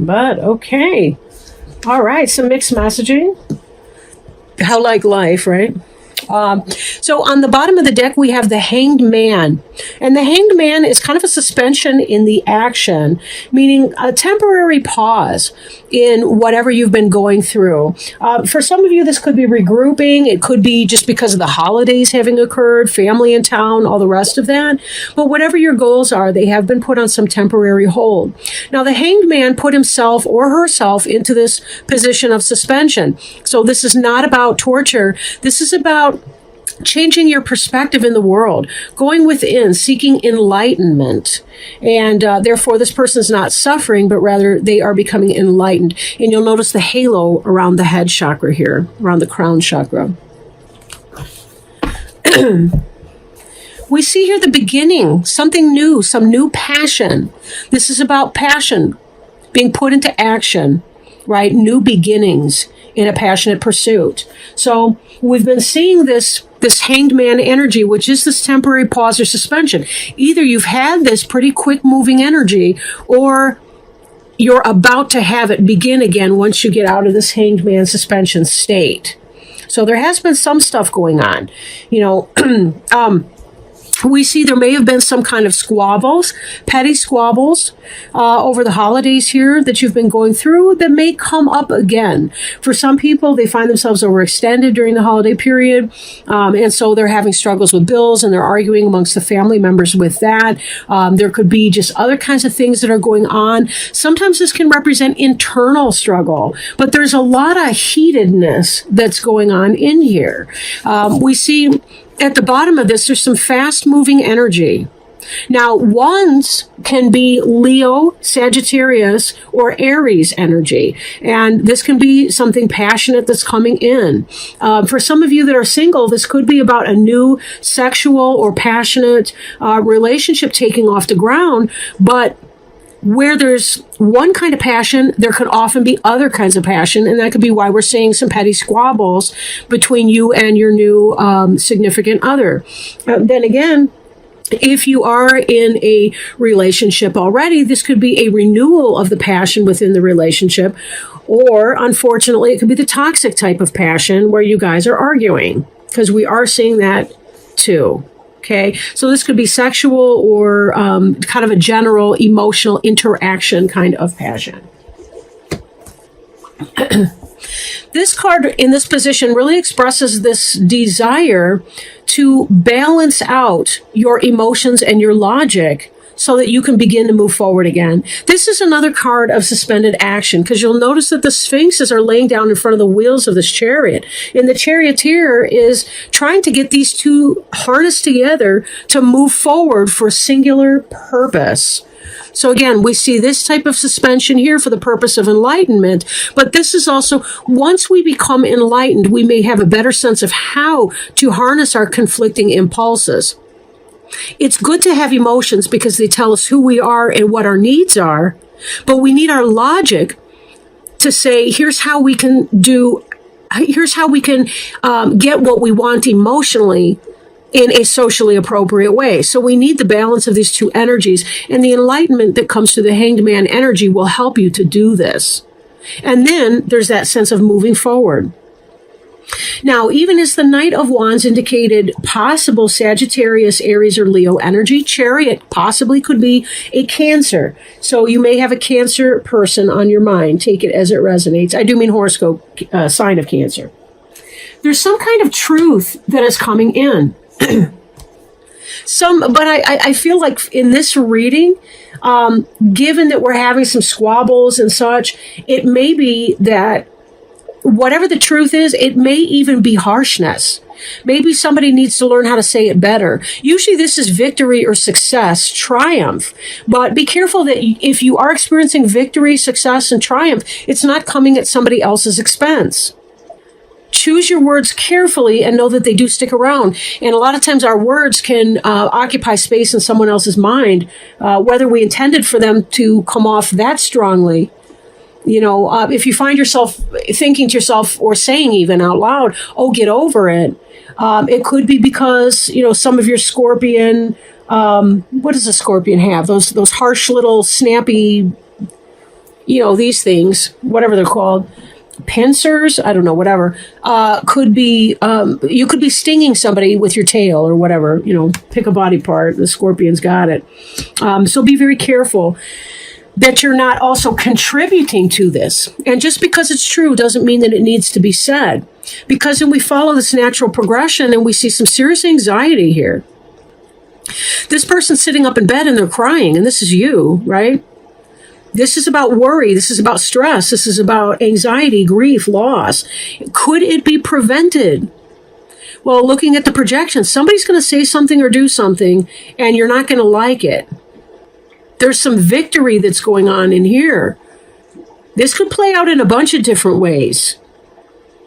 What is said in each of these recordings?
But okay. All right, some mixed messaging. How like life, right? So on the bottom of the deck, we have the Hanged Man. And the Hanged Man is kind of a suspension in the action, meaning a temporary pause in whatever you've been going through. For some of you, this could be regrouping. It could be just because of the holidays having occurred, family in town, all the rest of that. But whatever your goals are, they have been put on some temporary hold. Now, the Hanged Man put himself or herself into this position of suspension. So this is not about torture. This is about changing your perspective in the world, going within, seeking enlightenment. And therefore, this person's not suffering, but rather they are becoming enlightened. And you'll notice the halo around the head chakra here, around the crown chakra. We see here the beginning, something new, some new passion. This is about passion being put into action, right? New beginnings in a passionate pursuit. So we've been seeing this Hanged Man energy, which is this temporary pause or suspension. Either you've had this pretty quick moving energy, or you're about to have it begin again once you get out of this Hanged Man suspension state. So there has been some stuff going on, we see there may have been some kind of squabbles, petty squabbles over the holidays here that you've been going through that may come up again. For some people, they find themselves overextended during the holiday period, and so they're having struggles with bills, and they're arguing amongst the family members with that. There could be just other kinds of things that are going on. Sometimes this can represent internal struggle, but there's a lot of heatedness that's going on in here. We see at the bottom of this, there's some fast-moving energy. Now, wands can be Leo, Sagittarius, or Aries energy, and this can be something passionate that's coming in. For some of you that are single, this could be about a new sexual or passionate relationship taking off the ground, but where there's one kind of passion, there could often be other kinds of passion, and that could be why we're seeing some petty squabbles between you and your new significant other. Then again, if you are in a relationship already, this could be a renewal of the passion within the relationship, or unfortunately, it could be the toxic type of passion where you guys are arguing, because we are seeing that too. Okay, so this could be sexual or kind of a general emotional interaction kind of passion. This card in this position really expresses this desire to balance out your emotions and your logic so that you can begin to move forward again. This is another card of suspended action, because you'll notice that the sphinxes are laying down in front of the wheels of this chariot. And the charioteer is trying to get these two harnessed together to move forward for a singular purpose. So again, we see this type of suspension here for the purpose of enlightenment, but this is also, once we become enlightened, we may have a better sense of how to harness our conflicting impulses. It's good to have emotions because they tell us who we are and what our needs are, but we need our logic to say, here's how we can get what we want emotionally in a socially appropriate way. So we need the balance of these two energies, and the enlightenment that comes through the Hanged Man energy will help you to do this. And then there's that sense of moving forward. Now, even as the Knight of Wands indicated possible Sagittarius, Aries, or Leo energy, Chariot possibly could be a Cancer. So you may have a Cancer person on your mind. Take it as it resonates. I do mean horoscope sign of Cancer. There's some kind of truth that is coming in. But I feel like in this reading, given that we're having some squabbles and such, it may be that whatever the truth is, it may even be harshness. Maybe somebody needs to learn how to say it better. Usually this is victory or success, triumph. But be careful that if you are experiencing victory, success, and triumph, it's not coming at somebody else's expense. Choose your words carefully and know that they do stick around. And a lot of times our words can occupy space in someone else's mind, whether we intended for them to come off that strongly. If you find yourself thinking to yourself or saying even out loud, oh, get over it. It could be because, some of your Scorpion, what does a Scorpion have? Those harsh little snappy, these things, whatever they're called, pincers, I don't know, whatever, could be, you could be stinging somebody with your tail or whatever, pick a body part. The scorpion's got it. So be very careful that you're not also contributing to this. And just because it's true doesn't mean that it needs to be said. Because when we follow this natural progression and we see some serious anxiety here, this person's sitting up in bed and they're crying, and this is you, right? This is about worry. This is about stress. This is about anxiety, grief, loss. Could it be prevented? Well, looking at the projection, somebody's going to say something or do something, and you're not going to like it. There's some victory that's going on in here. This could play out in a bunch of different ways.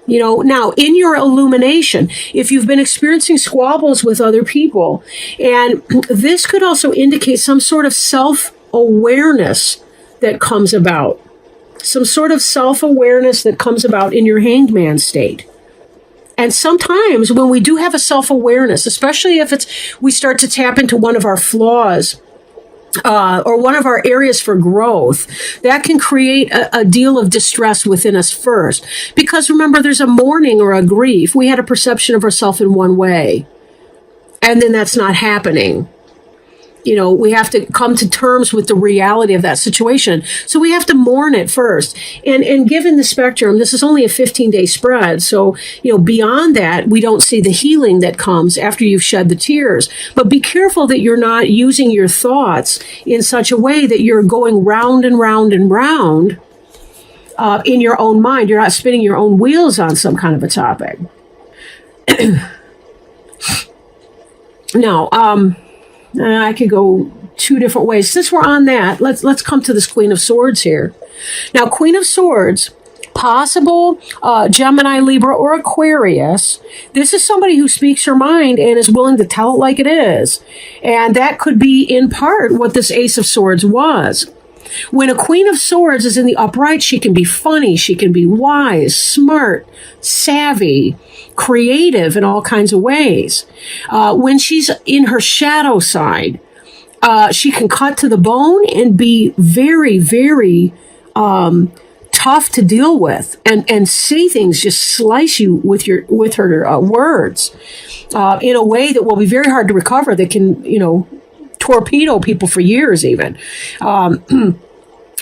Now, in your illumination, if you've been experiencing squabbles with other people, and this could also indicate some sort of self-awareness that comes about. Some sort of self-awareness that comes about in your hanged man state. And sometimes when we do have a self-awareness, especially if we start to tap into one of our flaws, or one of our areas for growth, that can create a deal of distress within us first. Because remember, there's a mourning or a grief. We had a perception of ourselves in one way, and then that's not happening. We have to come to terms with the reality of that situation. So we have to mourn it first. And given the spectrum, this is only a 15-day spread. So, beyond that, we don't see the healing that comes after you've shed the tears. But be careful that you're not using your thoughts in such a way that you're going round and round and round in your own mind. You're not spinning your own wheels on some kind of a topic. Now, I could go two different ways. Since we're on that, let's come to this Queen of Swords here. Now, Queen of Swords, possible Gemini, Libra, or Aquarius. This is somebody who speaks her mind and is willing to tell it like it is. And that could be in part what this Ace of Swords was. When a Queen of Swords is in the upright, she can be funny, she can be wise, smart, savvy, creative in all kinds of ways. When she's in her shadow side, she can cut to the bone and be very, very tough to deal with, and say things, just slice you with her words in a way that will be very hard to recover, that can, torpedo people for years even.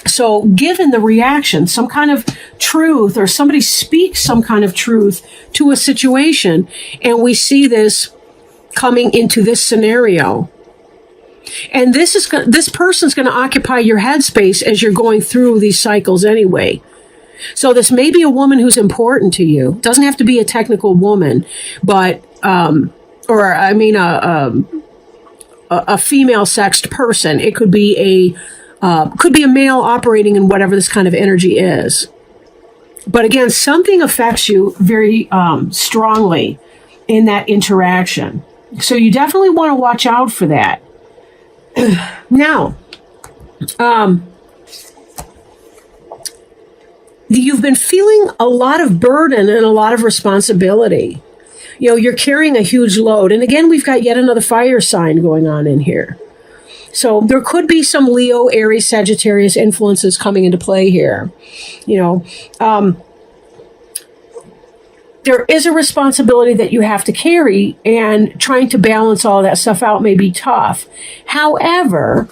So given the reaction, some kind of truth, or somebody speaks some kind of truth to a situation, and we see this coming into this scenario. And this person's going to occupy your headspace as you're going through these cycles anyway. So this may be a woman who's important to you. Doesn't have to be a technical woman, but a female sexed person. It could be a male operating in whatever this kind of energy is. But again, something affects you very strongly in that interaction. So you definitely want to watch out for that. Now, you've been feeling a lot of burden and a lot of responsibility. You're carrying a huge load. And again, we've got yet another fire sign going on in here. So there could be some Leo, Aries, Sagittarius influences coming into play here. There is a responsibility that you have to carry, and trying to balance all of that stuff out may be tough. However,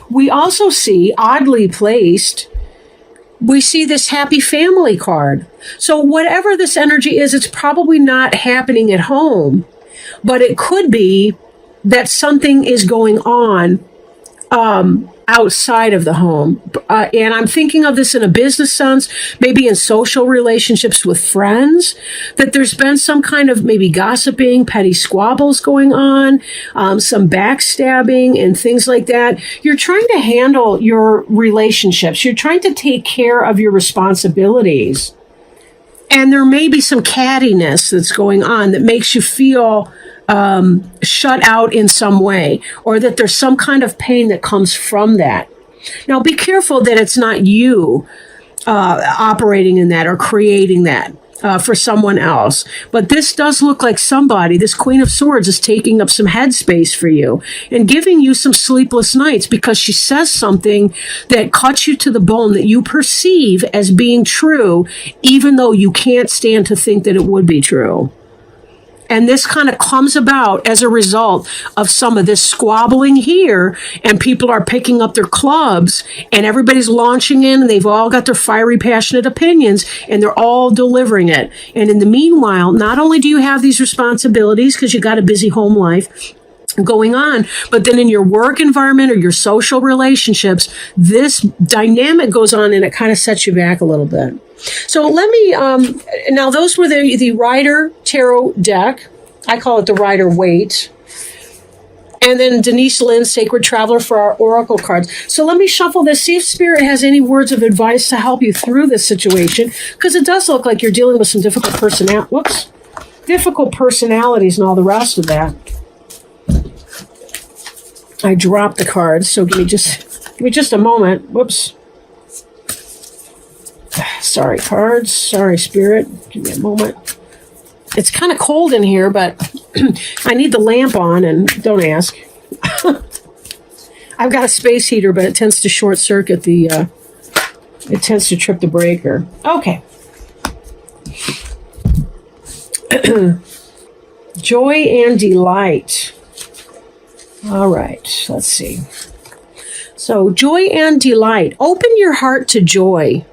we also see, oddly placed, we see this happy family card. So whatever this energy is, it's probably not happening at home, but it could be that something is going on outside of the home. And I'm thinking of this in a business sense, maybe in social relationships with friends, that there's been some kind of maybe gossiping, petty squabbles going on, some backstabbing and things like that. You're trying to handle your relationships. You're trying to take care of your responsibilities. And there may be some cattiness that's going on that makes you feel shut out in some way, or that there's some kind of pain that comes from that. Now, be careful that it's not you operating in that or creating that. for someone else. But this does look like somebody, this Queen of Swords, is taking up some headspace for you and giving you some sleepless nights because she says something that cuts you to the bone that you perceive as being true, even though you can't stand to think that it would be true. And this kind of comes about as a result of some of this squabbling here, and people are picking up their clubs, and everybody's launching in, and they've all got their fiery, passionate opinions, and they're all delivering it. And in the meanwhile, not only do you have these responsibilities because you got a busy home life going on, but then in your work environment or your social relationships, this dynamic goes on, and it kind of sets you back a little bit. So let me, now those were the Rider Tarot deck. I call it the Rider Waite. And then Denise Lynn's Sacred Traveler for our Oracle cards. So let me shuffle this, see if Spirit has any words of advice to help you through this situation, because it does look like you're dealing with some difficult difficult personalities and all the rest of that. I dropped the cards, so give me just a moment. Whoops. Sorry, cards. Sorry, Spirit. Give me a moment. It's kind of cold in here, but I need the lamp on, and don't ask. I've got a space heater, but it tends to short circuit it tends to trip the breaker. Okay. Joy and delight. All right, let's see. So, joy and delight. Open your heart to joy.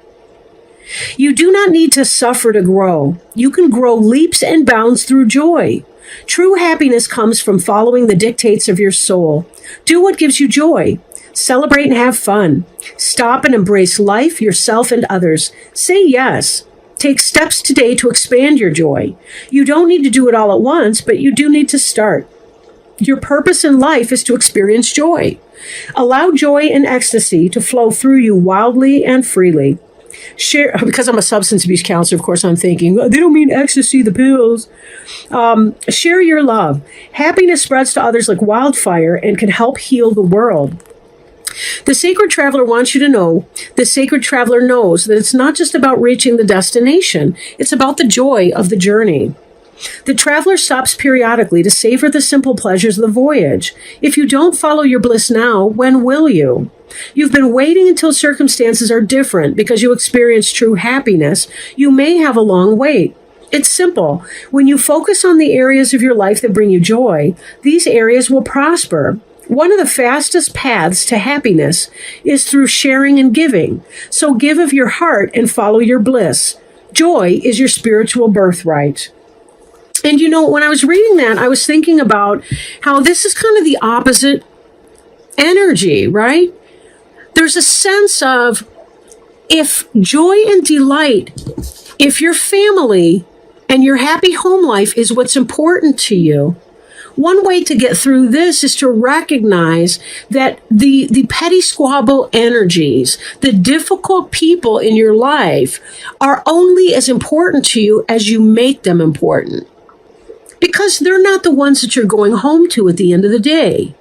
You do not need to suffer to grow. You can grow leaps and bounds through joy. True happiness comes from following the dictates of your soul. Do what gives you joy. Celebrate and have fun. Stop and embrace life, yourself, and others. Say yes. Take steps today to expand your joy. You don't need to do it all at once, but you do need to start. Your purpose in life is to experience joy. Allow joy and ecstasy to flow through you wildly and freely. Share, because I'm a substance abuse counselor, of course I'm thinking, they don't mean ecstasy, the pills. Share your love. Happiness spreads to others like wildfire and can help heal the world. The Sacred Traveler wants you to know, the Sacred Traveler knows that it's not just about reaching the destination, it's about the joy of the journey. The traveler stops periodically to savor the simple pleasures of the voyage. If you don't follow your bliss now, when will you? You've been waiting until circumstances are different because you experience true happiness. You may have a long wait. It's simple. When you focus on the areas of your life that bring you joy, these areas will prosper. One of the fastest paths to happiness is through sharing and giving. So give of your heart and follow your bliss. Joy is your spiritual birthright. And you know, when I was reading that, I was thinking about how this is kind of the opposite energy, right? There's a sense of, if joy and delight, if your family and your happy home life is what's important to you, one way to get through this is to recognize that the petty squabble energies, the difficult people in your life, are only as important to you as you make them important. Because they're not the ones that you're going home to at the end of the day.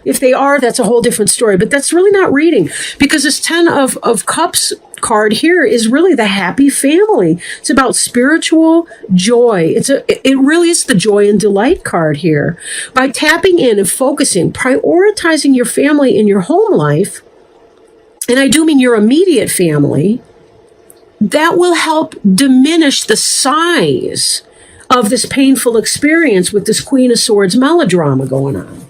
If they are, that's a whole different story. But that's really not reading. Because this 10 of Cups card here is really the happy family. It's about spiritual joy. It really is the joy and delight card here. By tapping in and focusing, prioritizing your family in your home life, and I do mean your immediate family, that will help diminish the size of this painful experience with this Queen of Swords melodrama going on.